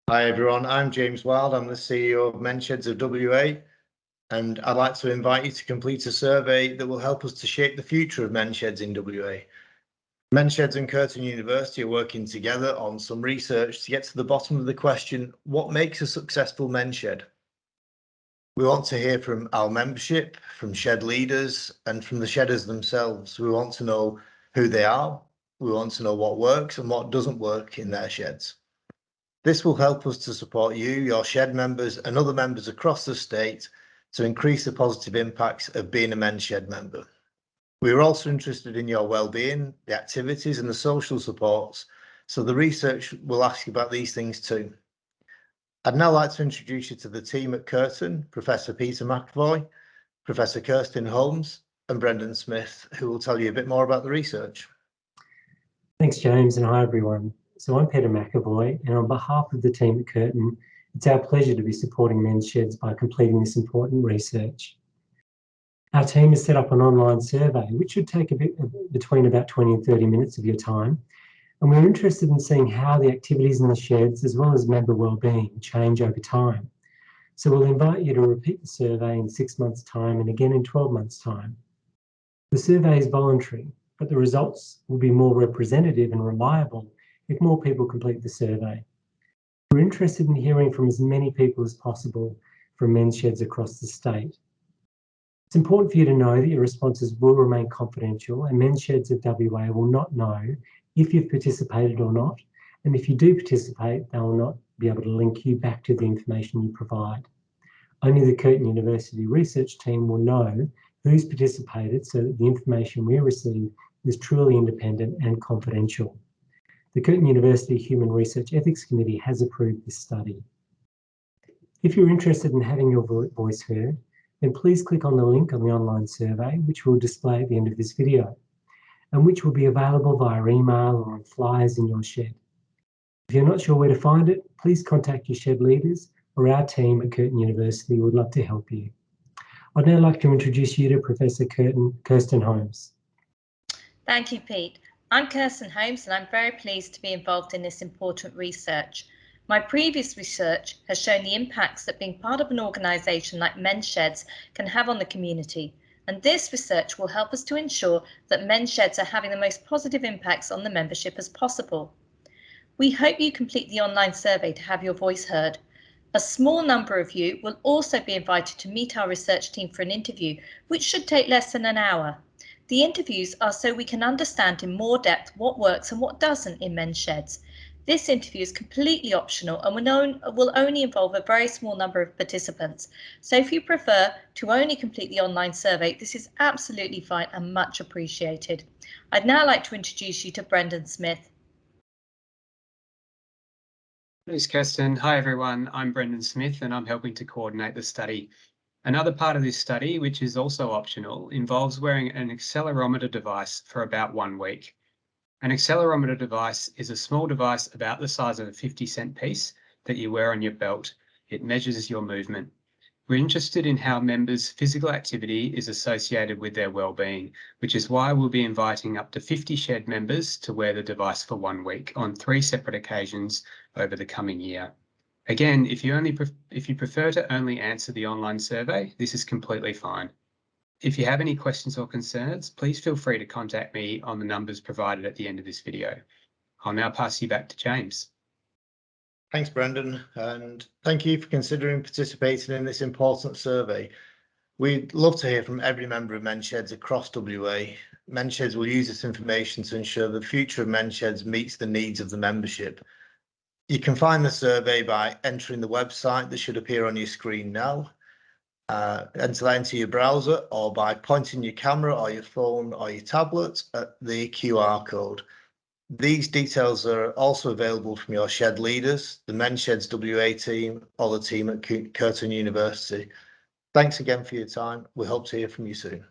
Hi everyone, I'm James Wild. I'm the CEO of Mensheds of WA, and I'd like to invite you to complete a survey that will help us to shape the future of Mensheds in WA. Mensheds and Curtin University are working together on some research to get to the bottom of the question, what makes a successful Menshed? We want to hear from our membership, from shed leaders, and from the shedders themselves. We want to know who they are. We want to know what works and what doesn't work in their sheds. This will help us to support you, your shed members, and other members across the state to increase the positive impacts of being a Men's Shed member. We are also interested in your well-being, the activities and the social supports, so the research will ask you about these things too. I'd now like to introduce you to the team at Curtin, Professor Peter McAvoy, Professor Kirsten Holmes, and Brendan Smith, who will tell you a bit more about the research. Thanks, James, and hi everyone. So I'm Peter McAvoy, and on behalf of the team at Curtin, it's our pleasure to be supporting Men's Sheds by completing this important research. Our team has set up an online survey, which should take between about 20 and 30 minutes of your time. And we're interested in seeing how the activities in the sheds, as well as member wellbeing, change over time. So we'll invite you to repeat the survey in 6 months' time and again in 12 months' time. The survey is voluntary, but the results will be more representative and reliable if more people complete the survey. We're interested in hearing from as many people as possible from men's sheds across the state. It's important for you to know that your responses will remain confidential, and Men's Sheds of WA will not know if you've participated or not, and if you do participate, they will not be able to link you back to the information you provide. Only the Curtin University research team will know who's participated so that the information we receive is truly independent and confidential. The Curtin University Human Research Ethics Committee has approved this study. If you're interested in having your voice heard, then please click on the link on the online survey, which will display at the end of this video, and which will be available via email or on flyers in your shed. If you're not sure where to find it, please contact your shed leaders or our team at Curtin University would love to help you. I'd now like to introduce you to Professor Kirsten Holmes. Thank you, Pete. I'm Kirsten Holmes, and I'm very pleased to be involved in this important research. My previous research has shown the impacts that being part of an organisation like Men's Sheds can have on the community, and this research will help us to ensure that Men's Sheds are having the most positive impacts on the membership as possible. We hope you complete the online survey to have your voice heard. A small number of you will also be invited to meet our research team for an interview, which should take less than an hour. The interviews are so we can understand in more depth what works and what doesn't in Men's Sheds. This interview is completely optional and will only involve a very small number of participants. So if you prefer to only complete the online survey, this is absolutely fine and much appreciated. I'd now like to introduce you to Brendan Smith. Thanks, Kirsten. Hi, everyone. I'm Brendan Smith, and I'm helping to coordinate the study. Another part of this study, which is also optional, involves wearing an accelerometer device for about 1 week. An accelerometer device is a small device about the size of a 50-cent piece that you wear on your belt. It measures your movement. We're interested in how members' physical activity is associated with their well-being, which is why we'll be inviting up to 50 shed members to wear the device for 1 week on 3 separate occasions over the coming year. Again, if you prefer to only answer the online survey, this is completely fine. If you have any questions or concerns, please feel free to contact me on the numbers provided at the end of this video. I'll now pass you back to James. Thanks, Brendan, and thank you for considering participating in this important survey. We'd love to hear from every member of Men's Sheds across WA. Men's Sheds will use this information to ensure the future of Men's Sheds meets the needs of the membership. You can find the survey by entering the website that should appear on your screen now. Enter that into your browser or by pointing your camera or your phone or your tablet at the QR code. These details are also available from your shed leaders, the Men's Sheds WA team, or the team at Curtin University. Thanks again for your time. We hope to hear from you soon.